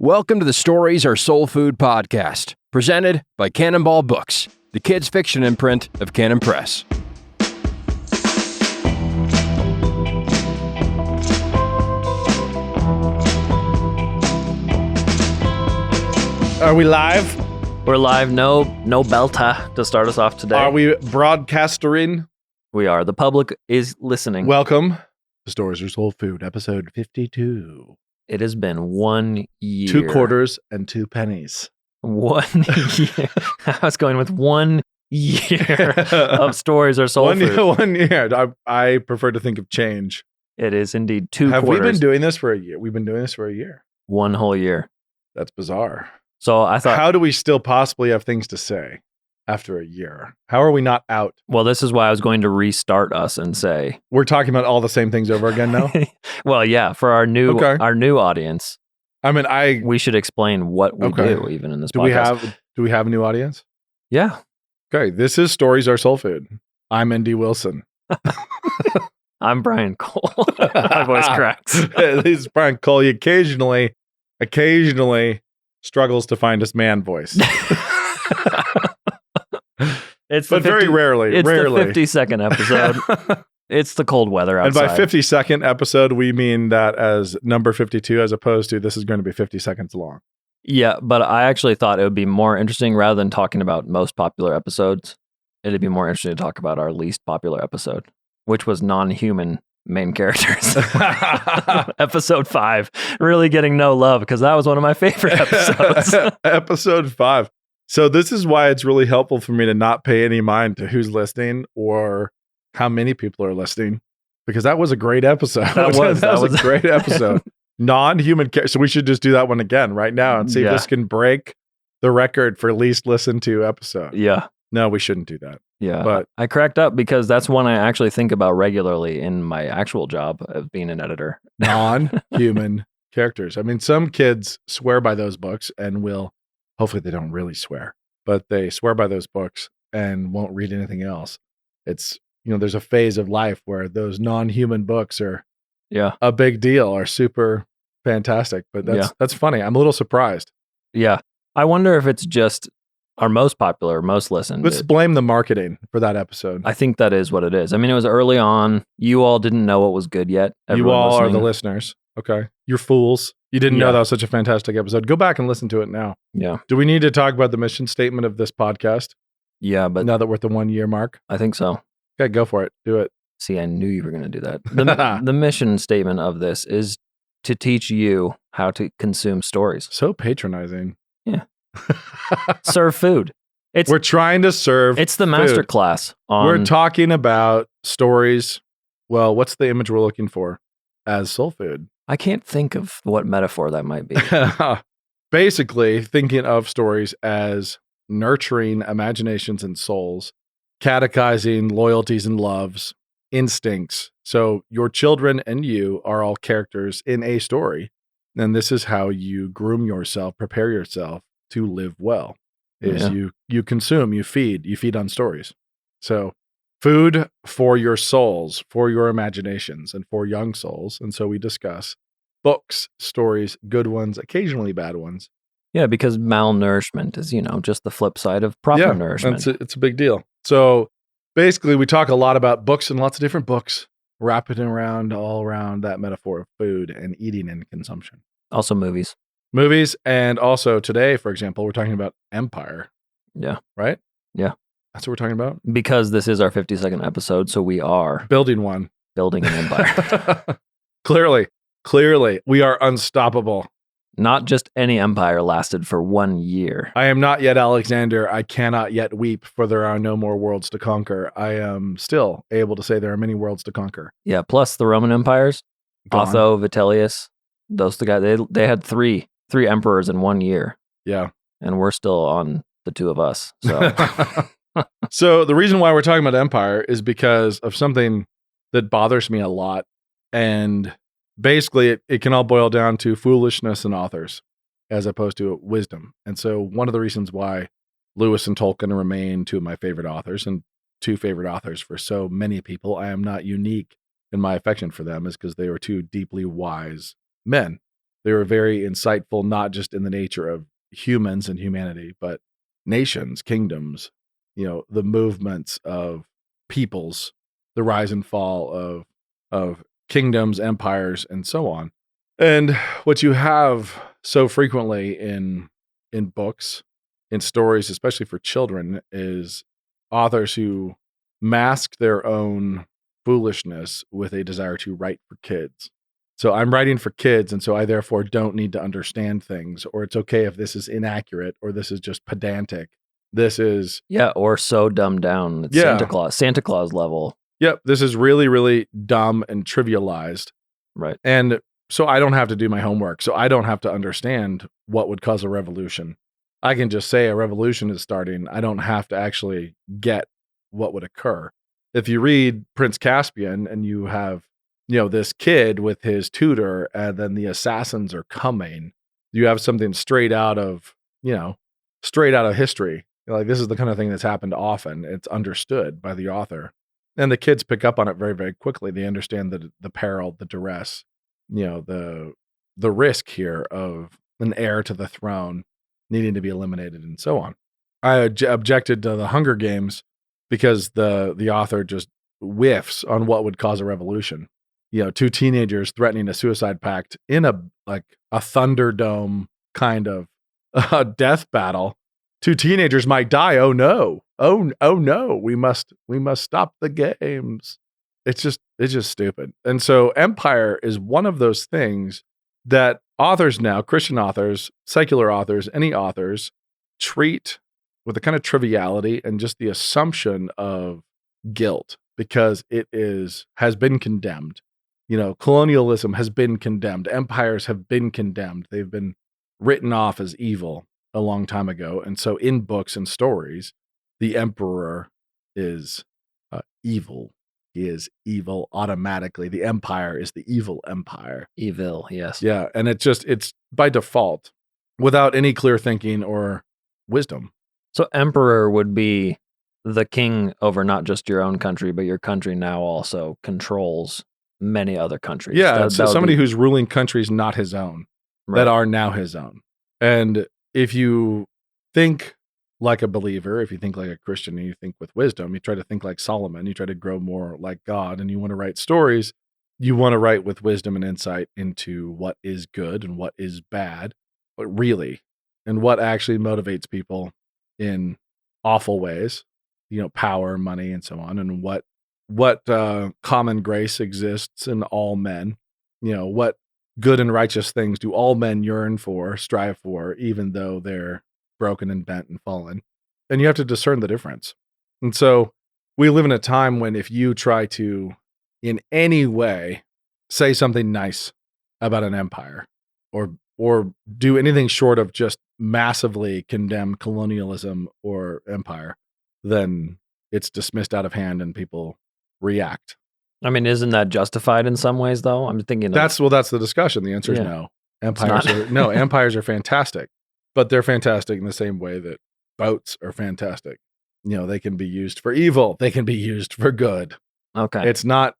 Welcome to the Stories Are Soul Food podcast, presented by Cannonball Books, the kids' fiction imprint of Cannon Press. Are we live? We're live. No belta to start us off today. Are we broadcastering? We are. The public is listening. Welcome to Stories Are Soul Food, episode 52. It has been 1 year. 2 quarters and 2 pennies. 1 year. I was going with 1 year of Stories Are Soul Food. 1 year. I prefer to think of change. It is indeed 2 Have quarters. we been doing this for a year? We've been doing this for a year. 1 whole year. That's bizarre. So I thought, how do we still possibly have things to say after a year? How are we not out? well, this is why I was going to restart us and say, We're talking about all the same things over again now? well, yeah, for our new audience, I mean, we should explain what we do even in this podcast. Do we have a new audience? Yeah. Okay, this is Stories Are Soul Food. I'm Andy Wilson. I'm Brian Cole. My voice cracks. At least Brian Cole, he occasionally struggles to find his man voice. But very rarely. It's the 52nd episode. It's the cold weather outside. And by 52nd episode, we mean that as number 52, as opposed to this is going to be 50 seconds long. Yeah, but I actually thought it would be more interesting rather than talking about most popular episodes. It'd be more interesting to talk about our least popular episode, which was non-human main characters. Episode 5, really getting no love because that was one of my favorite episodes. Episode 5. So this is why it's really helpful for me to not pay any mind to who's listening or how many people are listening, because that was a great episode. That was a great episode. Non-human characters. So we should just do that one again right now and see if this can break the record for least listened to episode. Yeah. No, we shouldn't do that. Yeah. But I cracked up because that's one I actually think about regularly in my actual job of being an editor. Non-human characters. I mean, some kids swear by those books and will, hopefully they don't really swear, but they swear by those books and won't read anything else. It's, there's a phase of life where those non-human books are a big deal, are super fantastic, but that's funny. I'm a little surprised. Yeah. I wonder if it's just our most popular, most listened. Let's blame the marketing for that episode. I think that is what it is. I mean, it was early on. You all didn't know what was good yet. You all are the listeners. Okay. You're fools. You didn't know that was such a fantastic episode. Go back and listen to it now. Yeah. Do we need to talk about the mission statement of this podcast? Yeah, but now that we're at the 1 year mark? I think so. Okay, go for it. Do it. See, I knew you were going to do that. The mission statement of this is to teach you how to consume stories. So patronizing. Yeah. Serve food. We're trying to serve It's the master class. We're talking about stories. Well, what's the image we're looking for as soul food? I can't think of what metaphor that might be. Basically, thinking of stories as nurturing imaginations and souls, catechizing loyalties and loves, instincts. So your children and you are all characters in a story. And this is how you groom yourself, prepare yourself to live well. You consume, you feed on stories. So food for your souls, for your imaginations, and for young souls. And so we discuss books, stories, good ones, occasionally bad ones. Yeah, because malnourishment is, just the flip side of proper nourishment. It's a big deal. So basically, we talk a lot about books and lots of different books, wrapping around all around that metaphor of food and eating and consumption. Also movies. Movies, and also today, for example, we're talking about Empire. Yeah. Right? Yeah. That's what we're talking about? Because this is our 52nd episode, so we are building one. Building an empire. Clearly, we are unstoppable. Not just any empire lasted for 1 year. I am not yet Alexander. I cannot yet weep, for there are no more worlds to conquer. I am still able to say there are many worlds to conquer. Yeah, plus the Roman empires, Otho, Vitellius, those the guys, they had three emperors in 1 year. Yeah. And we're still on the 2 of us. So So the reason why we're talking about Empire is because of something that bothers me a lot. And basically, it can all boil down to foolishness in authors as opposed to wisdom. And so one of the reasons why Lewis and Tolkien remain 2 of my favorite authors and 2 favorite authors for so many people, I am not unique in my affection for them, is because they were 2 deeply wise men. They were very insightful, not just in the nature of humans and humanity, but nations, kingdoms, the movements of peoples, the rise and fall of kingdoms, empires, and so on. And what you have so frequently in books, in stories, especially for children, is authors who mask their own foolishness with a desire to write for kids. So I'm writing for kids, and so I therefore don't need to understand things, or it's okay if this is inaccurate, or this is just pedantic. This is or so dumbed down. It's Santa Claus level. Yep, this is really, really dumb and trivialized. Right. And so I don't have to do my homework. So I don't have to understand what would cause a revolution. I can just say a revolution is starting. I don't have to actually get what would occur. If you read Prince Caspian and you have, this kid with his tutor, and then the assassins are coming, you have something straight out of history. Like, this is the kind of thing that's happened often. It's understood by the author. And the kids pick up on it very, very quickly. They understand the peril, the duress, the risk here of an heir to the throne needing to be eliminated and so on. I objected to the Hunger Games because the author just whiffs on what would cause a revolution. Two teenagers threatening a suicide pact in a Thunderdome kind of death battle. Two teenagers might die. Oh no. Oh no. We must stop the games. It's just stupid. And so empire is one of those things that authors now, Christian authors, secular authors, any authors, treat with a kind of triviality and just the assumption of guilt, because it has been condemned. Colonialism has been condemned. Empires have been condemned. They've been written off as evil a long time ago. And so in books and stories, the emperor is evil. He is evil automatically. The empire is the evil empire. Evil, yes. Yeah, and it's by default, without any clear thinking or wisdom. So emperor would be the king over not just your own country, but your country now also controls many other countries. Yeah, so somebody who's ruling countries not his own, that are now his own. And if you think like a believer, if you think like a Christian and you think with wisdom, you try to think like Solomon, you try to grow more like God, and you want to write stories, you want to write with wisdom and insight into what is good and what is bad, but really, and what actually motivates people in awful ways, power, money, and so on, and what common grace exists in all men, what good and righteous things do all men yearn for, strive for, even though they're broken and bent and fallen. And you have to discern the difference. And so we live in a time when if you try to, in any way, say something nice about an empire, or do anything short of just massively condemn colonialism or empire, then it's dismissed out of hand and people react. I mean, isn't that justified in some ways, though? I'm thinking that's the discussion. The answer is no. Empires are fantastic, but they're fantastic in the same way that boats are fantastic. They can be used for evil. They can be used for good. Okay. It's not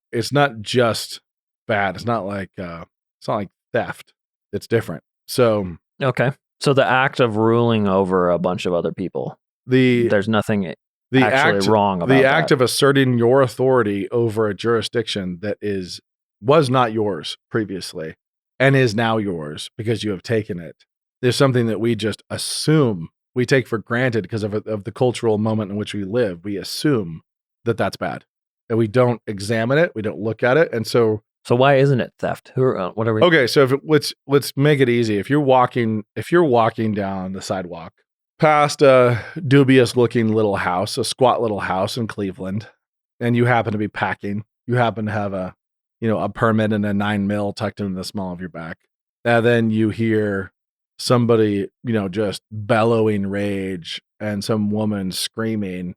just bad. It's not like theft. It's different. So okay. So the act of ruling over a bunch of other people, there's nothing wrong about the act of asserting your authority over a jurisdiction that was not yours previously and is now yours because you have taken it. There's something that we just assume, we take for granted because of the cultural moment in which we live. We assume that that's bad, and we don't examine it. We don't look at it. And so why isn't it theft? What are we? Okay, so let's make it easy. If you're walking down the sidewalk past a dubious looking little house, a squat little house in Cleveland, and you happen to be packing, you happen to have a permit and a 9mm tucked into the small of your back, and then you hear somebody, just bellowing rage and some woman screaming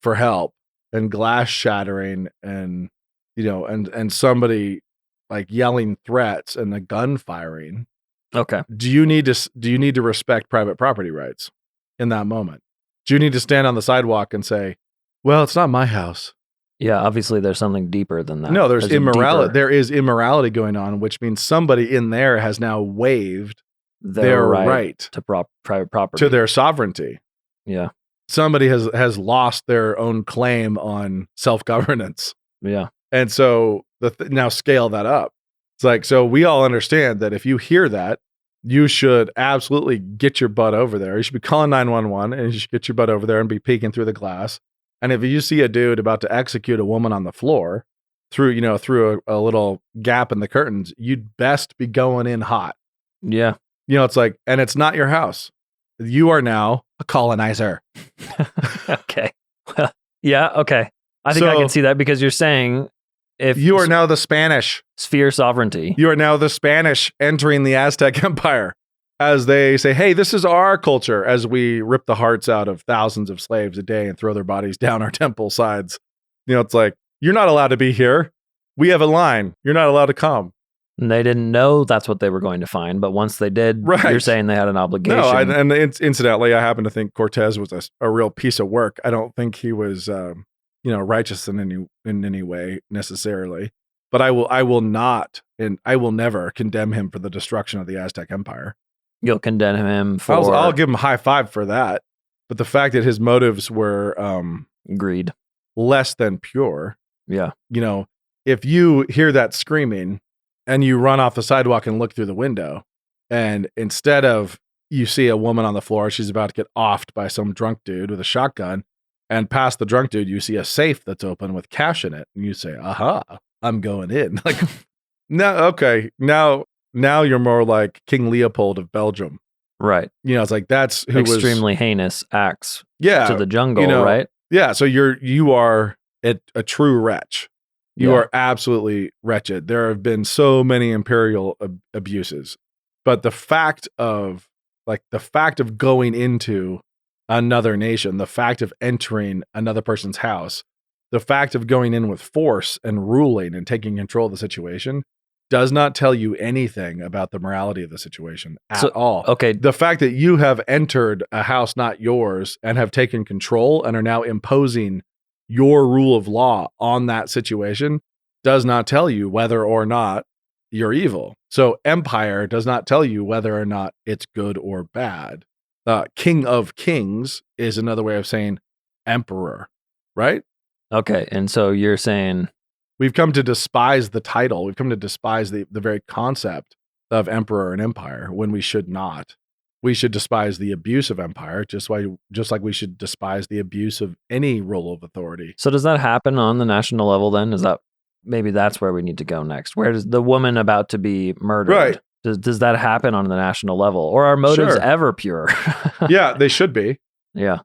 for help and glass shattering and, and somebody like yelling threats and a gun firing. Okay. Do you need to respect private property rights in that moment? Do you need to stand on the sidewalk and say, well, it's not my house. Yeah, obviously there's something deeper than that. No, there's immorality. deeper- There is immorality going on, which means somebody in there has now waived their right to private property. to their sovereignty. Yeah. Somebody has lost their own claim on self-governance. Yeah. And so now scale that up. It's like, so we all understand that if you hear that, you should absolutely get your butt over there. You should be calling 911 and you should get your butt over there and be peeking through the glass. And if you see a dude about to execute a woman on the floor through a little gap in the curtains, you'd best be going in hot. Yeah. It's like, and it's not your house. You are now a colonizer. Okay. Yeah. Okay. I think I can see that because you're saying if you are now the Spanish sphere sovereignty, you are now the Spanish entering the Aztec Empire as they say, hey, this is our culture, as we rip the hearts out of thousands of slaves a day and throw their bodies down our temple sides. It's like, you're not allowed to be here. We have a line. You're not allowed to come. And they didn't know that's what they were going to find. But once they did, You're saying they had an obligation. No, and incidentally, I happen to think Cortez was a real piece of work. I don't think he was, righteous in any way necessarily. But I will not, and I will never condemn him for the destruction of the Aztec Empire. You'll condemn him for... I'll give him a high five for that. But the fact that his motives were... greed. Less than pure. Yeah. If you hear that screaming and you run off the sidewalk and look through the window, and instead of you see a woman on the floor, she's about to get offed by some drunk dude with a shotgun, and past the drunk dude, you see a safe that's open with cash in it, and you say, aha, I'm going in. Like, no, okay, now you're more like King Leopold of Belgium. Right. It's like, that's who extremely heinous acts to the jungle, right? Yeah, so you are a true wretch. You are absolutely wretched. There have been so many imperial abuses, but the fact of going into another nation, the fact of entering another person's house, the fact of going in with force and ruling and taking control of the situation does not tell you anything about the morality of the situation at all. Okay. The fact that you have entered a house not yours and have taken control and are now imposing your rule of law on that situation does not tell you whether or not you're evil. So empire does not tell you whether or not it's good or bad. King of kings is another way of saying emperor, right? Okay. And so you're saying... We've come to despise the title. We've come to despise the very concept of emperor and empire when we should not. We should despise the abuse of empire, just like we should despise the abuse of any role of authority. So does that happen on the national level then? Maybe that's where we need to go next? Where does the woman about to be murdered? Right. Does that happen on the national level? Or are motives ever pure? Yeah, they should be. Yeah.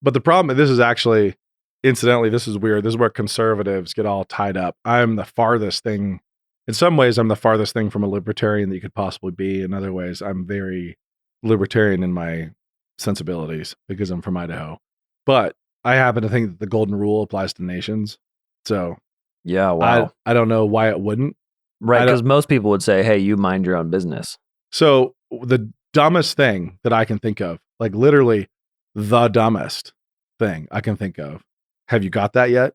But the problem, this is actually... Incidentally, this is weird. This is where conservatives get all tied up. In some ways, I'm the farthest thing from a libertarian that you could possibly be. In other ways, I'm very libertarian in my sensibilities because I'm from Idaho. But I happen to think that the golden rule applies to nations. So yeah, wow. I don't know why it wouldn't. Right, because most people would say, hey, you mind your own business. So the dumbest thing that I can think of, like literally the dumbest thing I can think of, have you got that yet?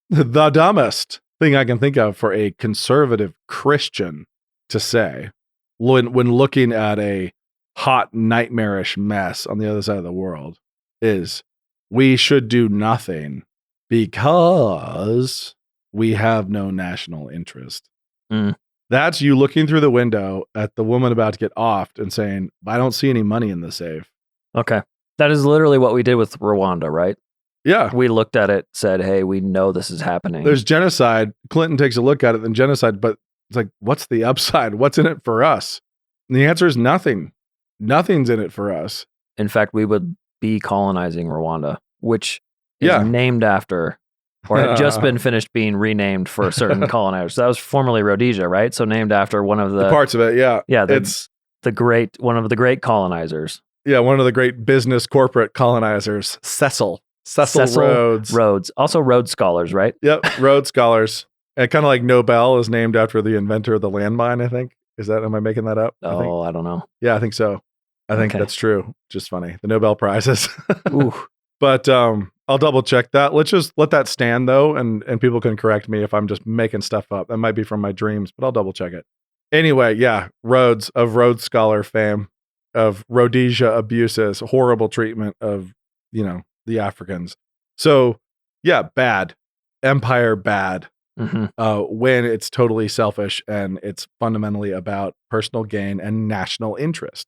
The dumbest thing I can think of for a conservative Christian to say when looking at a hot, nightmarish mess on the other side of the world is we should do nothing because we have no national interest. Mm. That's you looking through the window at the woman about to get offed and saying, I don't see any money in the safe. Okay. That is literally what we did with Rwanda, right? Yeah. We looked at it, said, hey, we know this is happening. There's genocide. Clinton takes a look at it, then genocide, but it's like, what's the upside? What's in it for us? And the answer is nothing. Nothing's in it for us. In fact, we would be colonizing Rwanda, which is named after, or had just been finished being renamed for a certain colonizer. So that was formerly Rhodesia, right? So named after one of the parts of it, yeah. Yeah, it's one of the great colonizers. Yeah, one of the great business corporate colonizers, Cecil Rhodes. Also Rhodes Scholars, right? Yep, Rhodes Scholars. And kind of like Nobel is named after the inventor of the landmine, I think. Am I making that up? I don't know. Yeah, I think so. I think that's true. Just funny. The Nobel Prizes. Ooh. But I'll double check that. Let's just let that stand though, and people can correct me if I'm just making stuff up. That might be from my dreams, but I'll double check it. Anyway, yeah, Rhodes of Rhodes Scholar fame, of Rhodesia abuses, horrible treatment of, the Africans. So yeah, bad. Empire bad. When it's totally selfish and it's fundamentally about personal gain and national interest,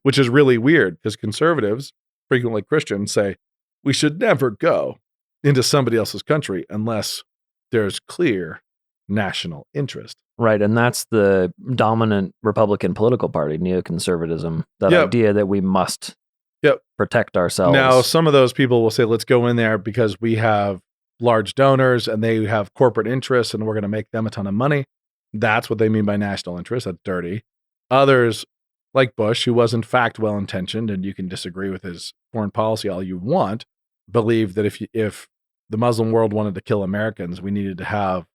which is really weird because conservatives, frequently Christians, say we should never go into somebody else's country unless there's clear national interest. Right. And that's the dominant Republican political party, neoconservatism, that idea that we must protect ourselves. Now, some of those people will say, let's go in there because we have large donors and they have corporate interests and we're going to make them a ton of money. That's what they mean by national interest. That's dirty. Others, like Bush, who was in fact well-intentioned, and you can disagree with his foreign policy all you want, believe that if the Muslim world wanted to kill Americans, we needed to have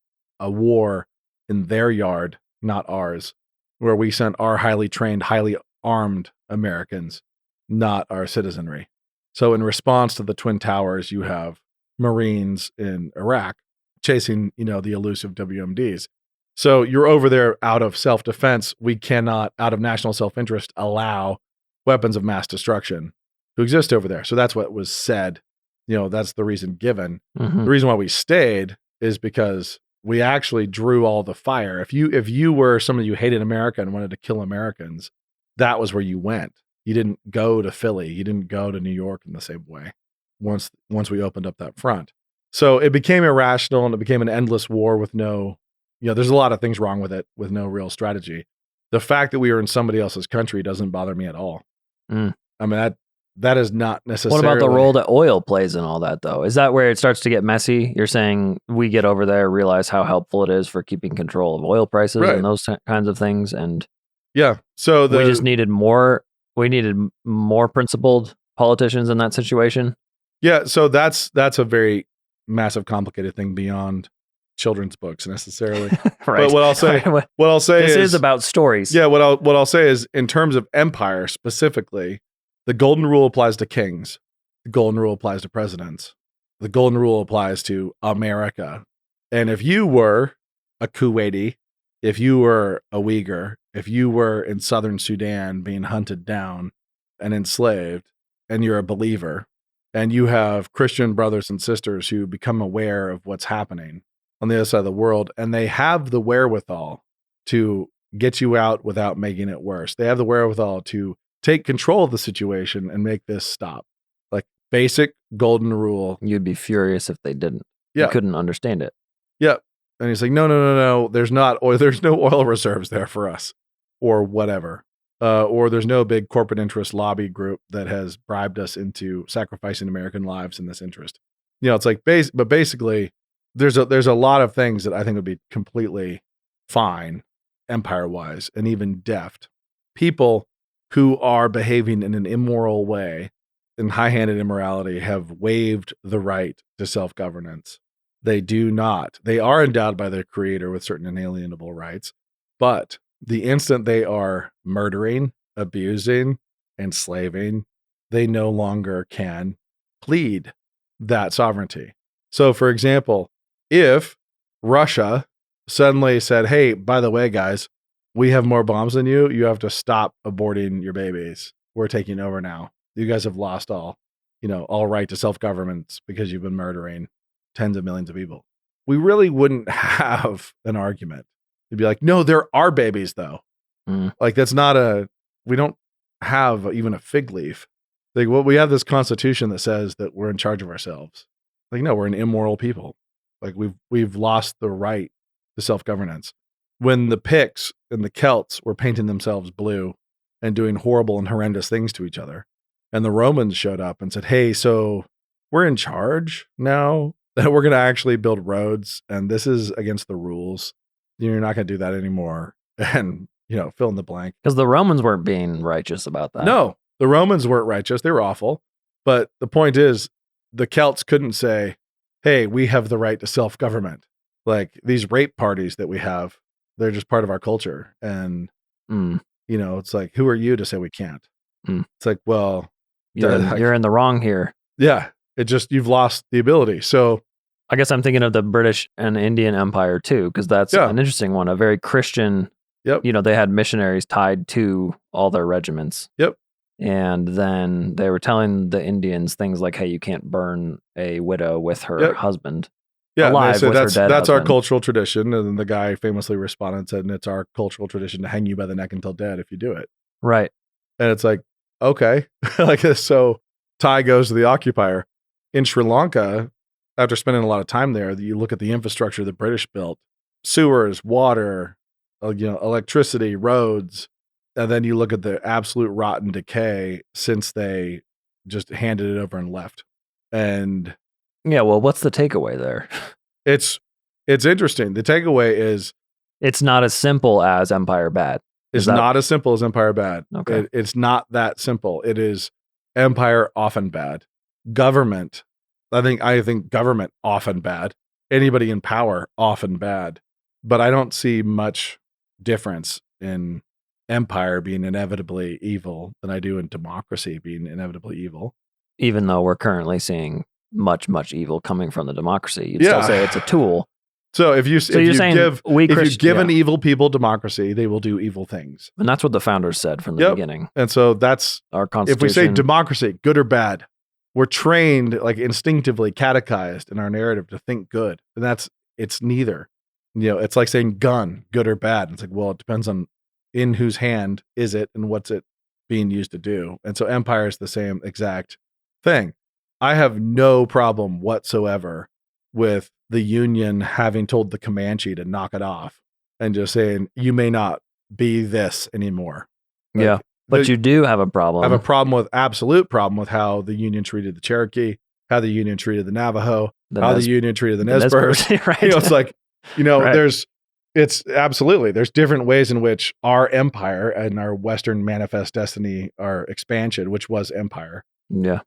a war in their yard, not ours, where we sent our highly trained, highly armed Americans, not our citizenry. So in response to the Twin Towers, you have Marines in Iraq chasing, the elusive WMDs. So you're over there out of self-defense. We cannot, out of national self-interest, allow weapons of mass destruction to exist over there. So that's what was said. That's the reason given. The reason why we stayed is because we actually drew all the fire. If you were somebody who hated America and wanted to kill Americans, that was where you went. You didn't go to Philly. You didn't go to New York in the same way once we opened up that front. So it became irrational and it became an endless war with no, there's a lot of things wrong with it, with no real strategy. The fact that we were in somebody else's country doesn't bother me at all. I mean, that is not necessarily... What about the role that oil plays in all that, though? Is that where it starts to get messy? You're saying we get over there, realize how helpful it is for keeping control of oil prices and those kinds of things, and so we just needed more principled politicians in that situation? Yeah, so that's a very massive, complicated thing beyond children's books necessarily. Right. But what I'll say this is about stories. Yeah, what I'll say is, in terms of empire specifically, the golden rule applies to kings. The golden rule applies to presidents. The golden rule applies to America. And if you were a Kuwaiti, if you were a Uyghur, if you were in southern Sudan being hunted down and enslaved, and you're a believer, and you have Christian brothers and sisters who become aware of what's happening on the other side of the world, and they have the wherewithal to get you out without making it worse. They have the wherewithal to take control of the situation and make this stop. Like basic golden rule. You'd be furious if they didn't. Yeah. You couldn't understand it. Yeah. And he's like, no. There's no oil reserves there for us, or whatever. Or there's no big corporate interest lobby group that has bribed us into sacrificing American lives in this interest. It's like but basically there's a lot of things that I think would be completely fine empire-wise and even deft. People who are behaving in an immoral way, in high-handed immorality, have waived the right to self-governance. They do not. They are endowed by their creator with certain inalienable rights, but the instant they are murdering, abusing, enslaving, they no longer can plead that sovereignty. So, for example, if Russia suddenly said, hey, by the way, guys, we have more bombs than you. You have to stop aborting your babies. We're taking over now. You guys have lost all right to self-government because you've been murdering tens of millions of people. We really wouldn't have an argument. It'd be like, no, there are babies though. Like we don't have even a fig leaf. Like, well, we have this constitution that says that we're in charge of ourselves. Like, no, we're an immoral people. Like we've lost the right to self-governance. When the Picts and the Celts were painting themselves blue and doing horrible and horrendous things to each other, and the Romans showed up and said, hey, so we're in charge now, that we're going to actually build roads, and this is against the rules. You're not going to do that anymore. And, fill in the blank. Because the Romans weren't being righteous about that. No, the Romans weren't righteous. They were awful. But the point is, the Celts couldn't say, hey, we have the right to self-government. Like these rape parties that we have, they're just part of our culture. And, it's like, who are you to say we can't? It's like, well, you're in the wrong here. Yeah. It just, you've lost the ability. So I guess I'm thinking of the British and Indian Empire too, because that's an interesting one. A very Christian, they had missionaries tied to all their regiments. Yep. And then they were telling the Indians things like, hey, you can't burn a widow with her husband. Yeah, alive with her dead that's our husband. cultural tradition. And then the guy famously responded and said, and it's our cultural tradition to hang you by the neck until dead if you do it. Right. And it's like, okay. Like, so Thai goes to the occupier. In Sri Lanka, after spending a lot of time there, you look at the infrastructure the British built, sewers, water, electricity, roads. And then you look at the absolute rotten decay since they just handed it over and left. And yeah, well, what's the takeaway there? It's interesting. The takeaway is it's not as simple as Empire bad. It's not as simple as Empire bad. Okay. It's not that simple. It is Empire often bad. Government, I think government often bad. Anybody in power often bad. But I don't see much difference in Empire being inevitably evil than I do in democracy being inevitably evil. Even though we're currently seeing much, much evil coming from the democracy, you'd still say it's a tool. So if you give an evil people democracy, they will do evil things. And that's what the founders said from the beginning. And so that's our constitution. If we say democracy, good or bad, we're trained, like instinctively catechized in our narrative to think good. And it's neither. It's like saying gun, good or bad. It's like, well, it depends on in whose hand is it and what's it being used to do. And so Empire is the same exact thing. I have no problem whatsoever with the Union having told the Comanche to knock it off and just saying, you may not be this anymore. Like, but you do have a problem. I have a absolute problem with how the Union treated the Cherokee, how the Union treated the Navajo, the Union treated the Nez Perce. Right. It's like, right. There's different ways in which our empire and our Western manifest destiny, our expansion, which was empire. Yeah.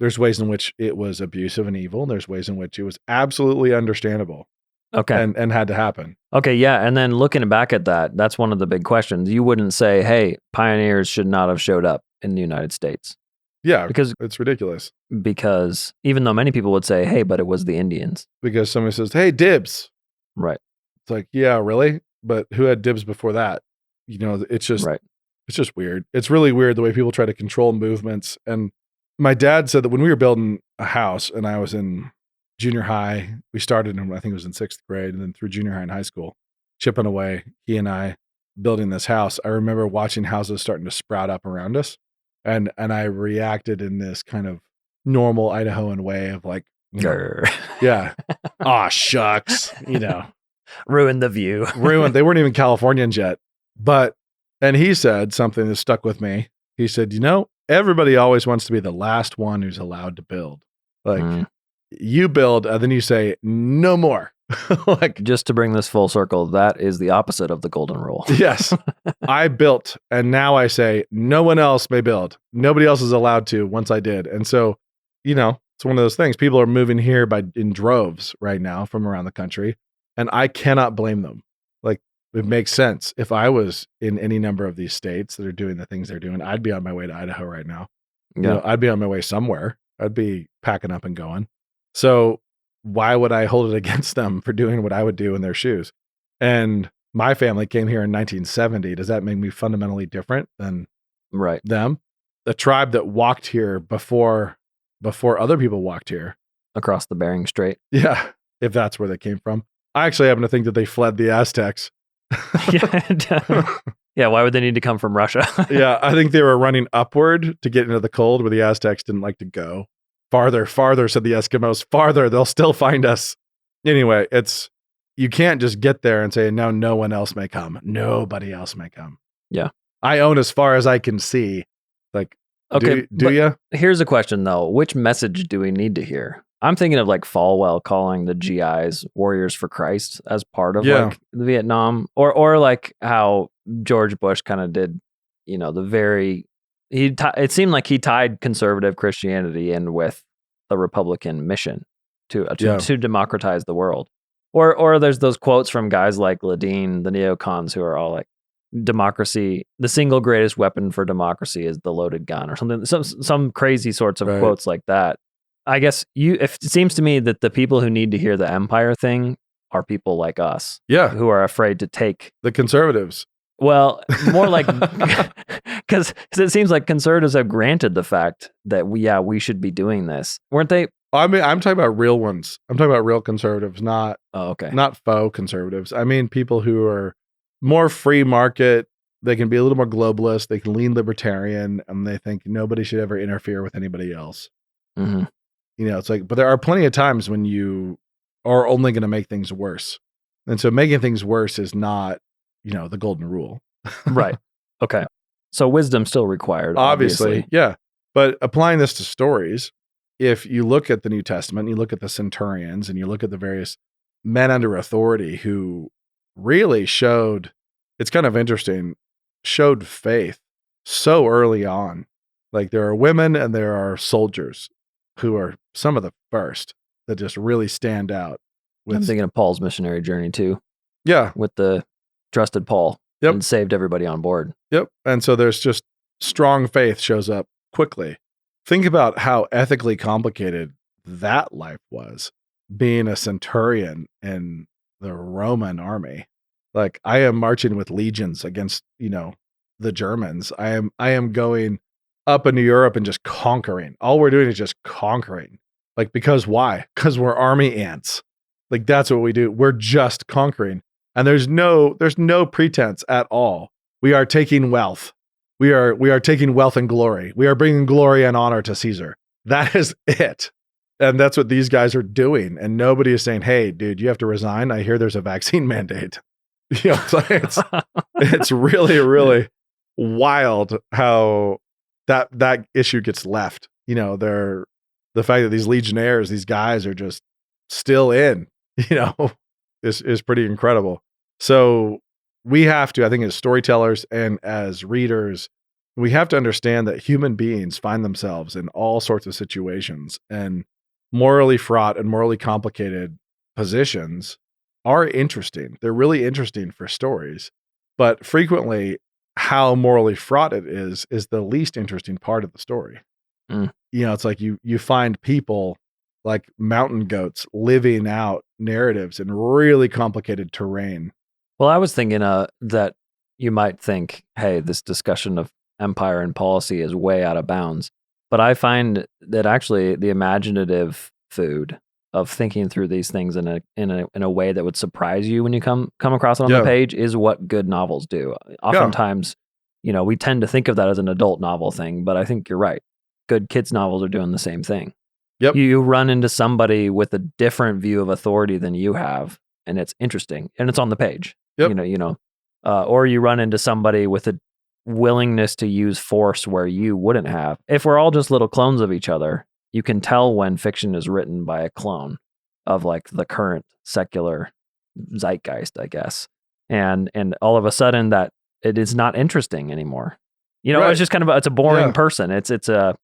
There's ways in which it was abusive and evil. There's ways in which it was absolutely understandable. Okay. And had to happen. Okay, yeah. And then looking back at that's one of the big questions. You wouldn't say, hey, pioneers should not have showed up in the United States. Yeah, because it's ridiculous. Because even though many people would say, hey, but it was the Indians. Because somebody says, hey, dibs. Right. It's like, yeah, really? But who had dibs before that? It's just, It's just weird. It's really weird the way people try to control movements. And my dad said that when we were building a house and I was in junior high, we started in, I think it was in 6th grade, and then through junior high and high school, chipping away, he and I building this house. I remember watching houses starting to sprout up around us. And I reacted in this kind of normal Idahoan way of like, yeah, aw, shucks, ruined the view. Ruined. They weren't even Californians yet. And he said something that stuck with me. He said, everybody always wants to be the last one who's allowed to build. Like you build, and then you say, no more. Like, just to bring this full circle, that is the opposite of the golden rule. Yes. I built, and now I say, no one else may build. Nobody else is allowed to once I did. And so, it's one of those things. People are moving here in droves right now from around the country, and I cannot blame them. Like, it makes sense. If I was in any number of these states that are doing the things they're doing, I'd be on my way to Idaho right now. Yeah. I'd be on my way somewhere. I'd be packing up and going. So why would I hold it against them for doing what I would do in their shoes? And my family came here in 1970. Does that make me fundamentally different than them? The tribe that walked here before other people walked here. Across the Bering Strait. Yeah, if that's where they came from. I actually happen to think that they fled the Aztecs. Yeah, why would they need to come from Russia? Yeah, I think they were running upward to get into the cold where the Aztecs didn't like to go. Farther, said the Eskimos. Farther, they'll still find us. Anyway, you can't just get there and say, no one else may come. Nobody else may come. Yeah. I own as far as I can see. Like, okay, do you? Here's a question though. Which message do we need to hear? I'm thinking of like Falwell calling the GIs Warriors for Christ as part of like the Vietnam, or like how George Bush kind of did, it seemed like he tied conservative Christianity in with the Republican mission to democratize the world. Or there's those quotes from guys like Ledeen, the neocons, who are all like, democracy, the single greatest weapon for democracy is the loaded gun, or something, some crazy sorts of quotes like that. I guess if it seems to me that the people who need to hear the empire thing are people like us. Yeah. Who are afraid to take The conservatives. Well, more like because it seems like conservatives have granted the fact that we should be doing this, weren't they? I mean, I'm talking about real ones. I'm talking about real conservatives, not not faux conservatives. I mean, people who are more free market. They can be a little more globalist. They can lean libertarian, and they think nobody should ever interfere with anybody else. Mm-hmm. You know, it's like, but there are plenty of times when you are only going to make things worse, and so making things worse is not, the golden rule. Right. Okay. So wisdom still required. Obviously, yeah. But applying this to stories, if you look at the New Testament, you look at the centurions, and you look at the various men under authority who really showed, it's kind of interesting, showed faith so early on. Like there are women and there are soldiers who are some of the first that just really stand out. I'm thinking of Paul's missionary journey too. Yeah. With the trusted Paul. Yep. And saved everybody on board. Yep. And so there's just strong faith shows up quickly. Think about how ethically complicated that life was, being a centurion in the Roman army. Like I am marching with legions against, the Germans. I am going up into Europe and just conquering. All we're doing is just conquering. Like, because why? Because we're army ants. Like that's what we do. We're just conquering. And there's no pretense at all. We are taking wealth. We are taking wealth and glory. We are bringing glory and honor to Caesar. That is it. And that's what these guys are doing. And nobody is saying, "Hey, dude, you have to resign. I hear there's a vaccine mandate." It's really, really wild how that issue gets left. The fact that these legionnaires, these guys are just still in, is pretty incredible. So we have to, I think as storytellers and as readers, we have to understand that human beings find themselves in all sorts of situations, and morally fraught and morally complicated positions are interesting. They're really interesting for stories, but frequently how morally fraught it is the least interesting part of the story. It's like you find people like mountain goats living out narratives in really complicated terrain. Well, I was thinking that you might think, hey, this discussion of empire and policy is way out of bounds. But I find that actually the imaginative food of thinking through these things in a way that would surprise you when you come across it on the page is what good novels do. Oftentimes, we tend to think of that as an adult novel thing, but I think you're right. Good kids novels are doing the same thing. Yep. You run into somebody with a different view of authority than you have, and it's interesting, and it's on the page. Yep. Or you run into somebody with a willingness to use force where you wouldn't have. If we're all just little clones of each other, you can tell when fiction is written by a clone of like the current secular zeitgeist, I guess. And all of a sudden that it is not interesting anymore. Right. It's just kind of it's a boring person. It's the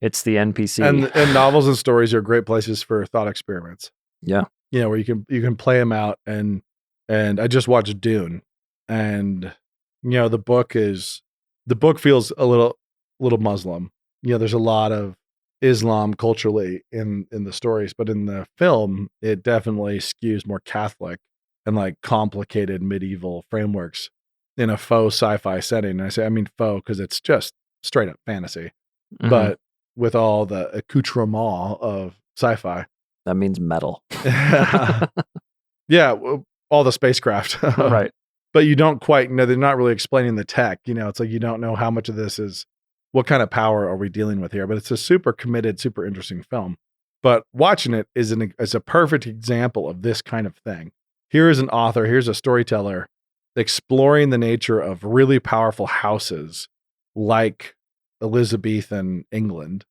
NPC. And novels and stories are great places for thought experiments. Yeah. Where you can play them out. And I just watched Dune, and the book feels a little Muslim. There's a lot of Islam culturally in the stories, but in the film, it definitely skews more Catholic and like complicated medieval frameworks in a faux sci-fi setting. And I mean faux because it's just straight up fantasy, but with all the accoutrement of sci-fi. That means metal. Yeah, all the spacecraft. Right. But you don't quite know, they're not really explaining the tech. It's like you don't know how much of this is, what kind of power are we dealing with here? But it's a super committed, super interesting film. But watching it is a perfect example of this kind of thing. Here is an author, here's a storyteller exploring the nature of really powerful houses like Elizabethan England.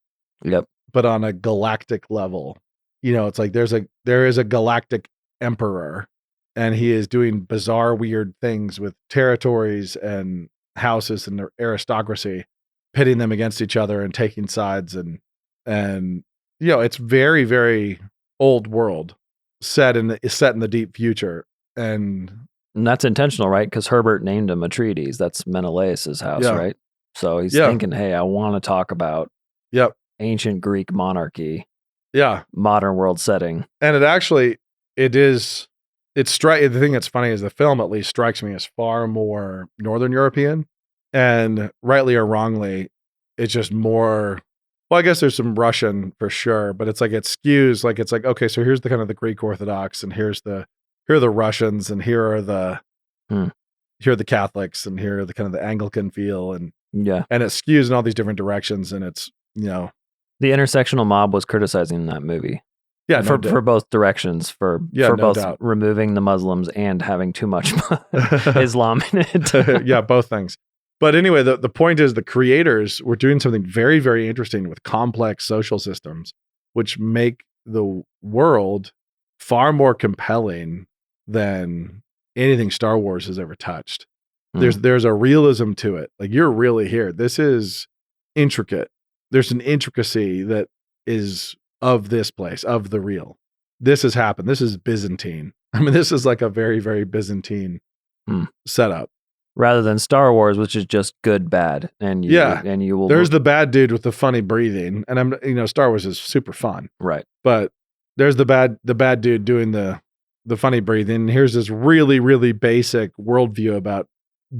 Yep. But on a galactic level. It's like there is a galactic emperor, and he is doing bizarre, weird things with territories and houses and their aristocracy, pitting them against each other and taking sides. And it's very, very old world set in the deep future. And that's intentional, right? Because Herbert named him Atreides. That's Menelaus' house, right? So he's thinking, hey, I want to talk about ancient Greek monarchy. Yeah. modern world setting. And the thing that's funny is the film at least strikes me as far more Northern European, and rightly or wrongly, it's just more, well, I guess there's some Russian for sure, but it's like it skews, like it's like, okay, so here's the kind of the Greek Orthodox, and here are the Russians, and here are the Catholics, and here are the kind of the Anglican feel, and it skews in all these different directions, and it's, the intersectional mob was criticizing that movie. Yeah, for both directions, for both doubt. removing the Muslims and having too much Islam in it. Yeah, both things. But anyway, the point is the creators were doing something very, very interesting with complex social systems, which make the world far more compelling than anything Star Wars has ever touched. There's a realism to it. Like, you're really here. This is intricate. There's an intricacy that is of this place, of the real. This has happened. This is Byzantine. I mean, this is like a very, very Byzantine setup. Rather than Star Wars, which is just good, bad, and you will. There's the bad dude with the funny breathing, and Star Wars is super fun, right? But there's the bad dude doing the funny breathing. Here's this really, really basic worldview about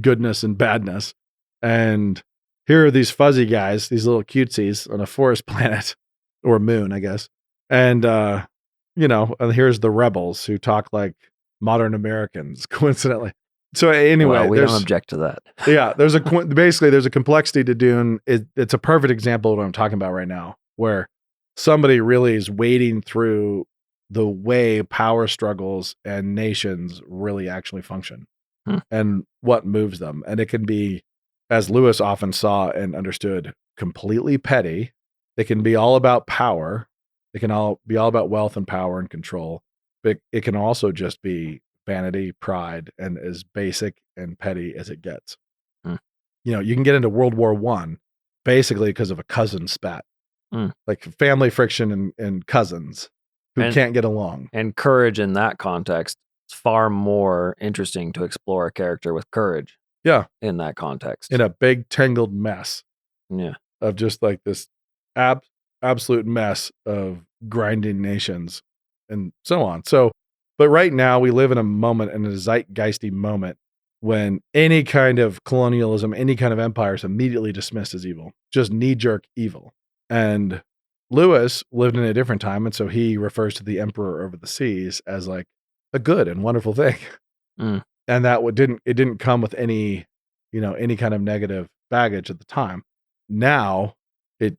goodness and badness, and here are these fuzzy guys, these little cutesies on a forest planet or moon, I guess, and and here's the rebels who talk like modern Americans, coincidentally. So anyway, we don't object to that. Yeah, there's a complexity to Dune. It's a perfect example of what I'm talking about right now, where somebody really is wading through the way power struggles and nations really actually function and what moves them. And it can be, as Lewis often saw and understood, completely petty. It can be all about power. It can all be all about wealth and power and control. But it can also just be vanity, pride, and as basic and petty as it gets. You can get into World War I basically because of a cousin spat, like family friction and cousins who can't get along. And courage in that context, it's far more interesting to explore a character with courage. Yeah, in that context, in a big tangled mess. Yeah, of just like this absolute mess of grinding nations and so on. So. But right now we live in a moment, in a zeitgeisty moment, when any kind of colonialism, any kind of empire is immediately dismissed as evil, just knee-jerk evil. And Lewis lived in a different time, and so he refers to the emperor over the seas as like a good and wonderful thing. And that didn't come with any kind of negative baggage at the time. Now it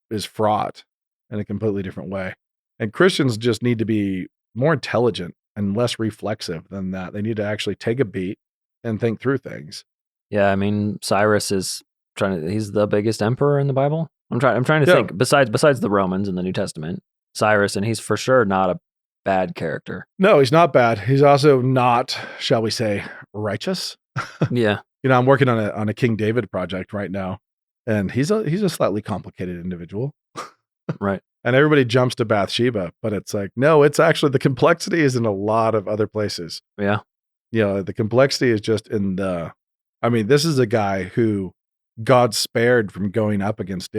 is fraught in a completely different way. And Christians just need to be more intelligent and less reflexive than that. They need to actually take a beat and think through things. Yeah, I mean, Cyrus is he's the biggest emperor in the Bible. I'm trying to think, besides the Romans in the New Testament, Cyrus, and he's for sure not a bad character. No, he's not bad. He's also not, shall we say, righteous. Yeah. I'm working on a King David project right now, and he's a slightly complicated individual. Right. And everybody jumps to Bathsheba, but it's like, no, it's actually, the complexity is in a lot of other places. Yeah. The complexity is just in this is a guy who God spared from going up against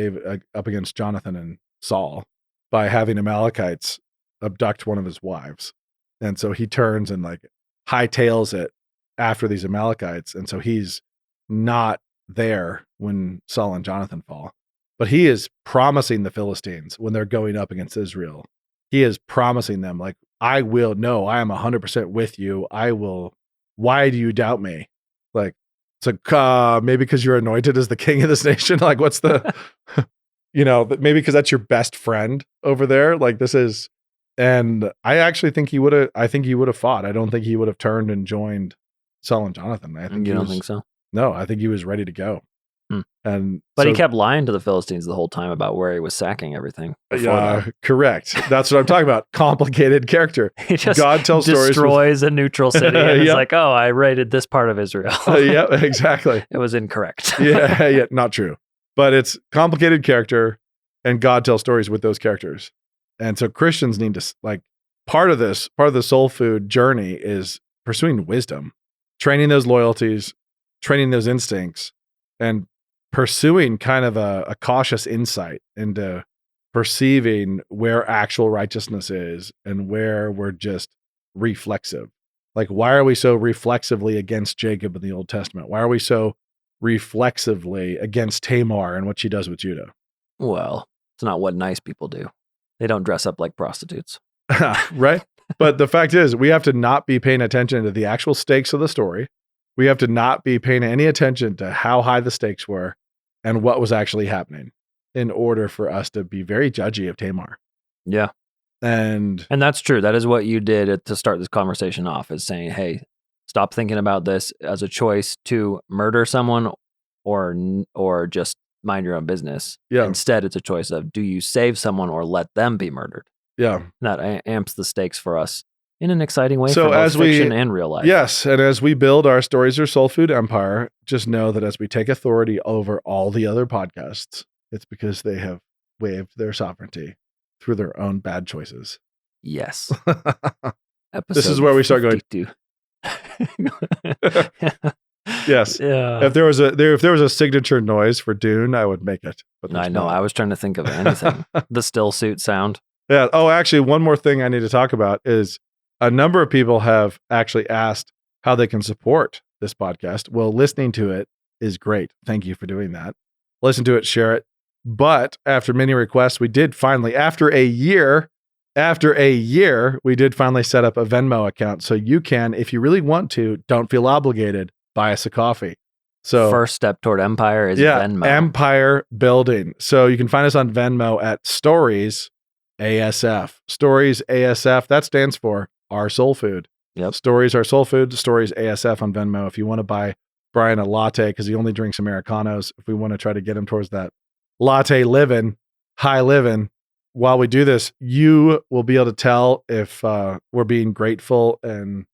Jonathan and Saul by having Amalekites abduct one of his wives. And so he turns and like hightails it after these Amalekites. And so he's not there when Saul and Jonathan fall. But he is promising the Philistines when they're going up against Israel. He is promising them, like, I am 100% with you. I will. Why do you doubt me? Like, it's like, maybe because you're anointed as the king of this nation. Like, what's the, maybe because that's your best friend over there. Like, this is, and I actually think he would have fought. I don't think he would have turned and joined Saul and Jonathan. I think you don't think so? No, I think he was ready to go. But he kept lying to the Philistines the whole time about where he was sacking everything. Yeah, correct. That's what I'm talking about. Complicated character. He just God tells destroys a neutral city and it's like, oh, I raided this part of Israel. Yeah, exactly. It was incorrect. yeah, not true. But it's complicated character, and God tells stories with those characters. And so Christians need to, like, part of the soul food journey is pursuing wisdom, training those loyalties, training those instincts, and pursuing kind of a cautious insight into perceiving where actual righteousness is and where we're just reflexive. Like, why are we so reflexively against Jacob in the Old Testament? Why are we so reflexively against Tamar and what she does with Judah? Well, it's not what nice people do. They don't dress up like prostitutes. Right? But the fact is, we have to not be paying attention to the actual stakes of the story. We have to not be paying any attention to how high the stakes were and what was actually happening in order for us to be very judgy of Tamar. Yeah. And that's true. That is what you did to start this conversation off, is saying, hey, stop thinking about this as a choice to murder someone or just mind your own business. Yeah. Instead, it's a choice of, do you save someone or let them be murdered? Yeah. And that amps the stakes for us in an exciting way So for both as fiction and real life. Yes. And as we build our Stories Are Soul Food empire, just know that as we take authority over all the other podcasts, it's because they have waived their sovereignty through their own bad choices. Yes. This is where we start going. Yes. Yeah. If there was a signature noise for Dune, I would make it. But I know. not. I was trying to think of anything. The still suit sound. Yeah. Oh, actually, one more thing I need to talk about is a number of people have actually asked how they can support this podcast. Well, listening to it is great. Thank you for doing that. Listen to it, share it. But after many requests, we did finally, after a year, we did finally set up a Venmo account. So you can, if you really want to, don't feel obligated, buy us a coffee. So first step toward empire is Venmo. Empire building. So you can find us on Venmo at storiesasf. Storiesasf. That stands for Our Soul Food. Yep. Stories Are Soul Food. Storiesasf on Venmo. If you want to buy Brian a latte because he only drinks Americanos, if we want to try to get him towards that latte living, high living. While we do this, you will be able to tell if we're being grateful and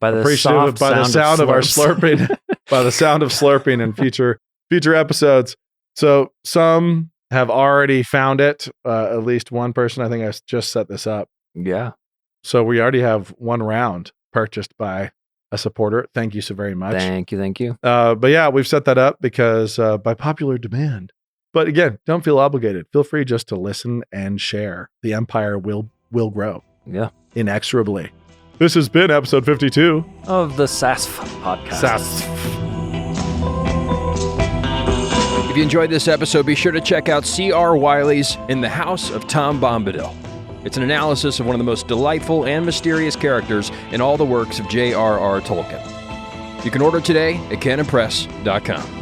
appreciative by the sound of our slurping, by the sound of slurping in future episodes. So some have already found it. At least one person. I think I just set this up. Yeah. So we already have one round purchased by a supporter. Thank you so very much. Thank you. But yeah, we've set that up because by popular demand. But again, don't feel obligated. Feel free just to listen and share. The empire will grow. Yeah. Inexorably. This has been episode 52 of the SASF podcast. SASF. If you enjoyed this episode, be sure to check out C.R. Wiley's In the House of Tom Bombadil. It's an analysis of one of the most delightful and mysterious characters in all the works of J.R.R. Tolkien. You can order today at canonpress.com.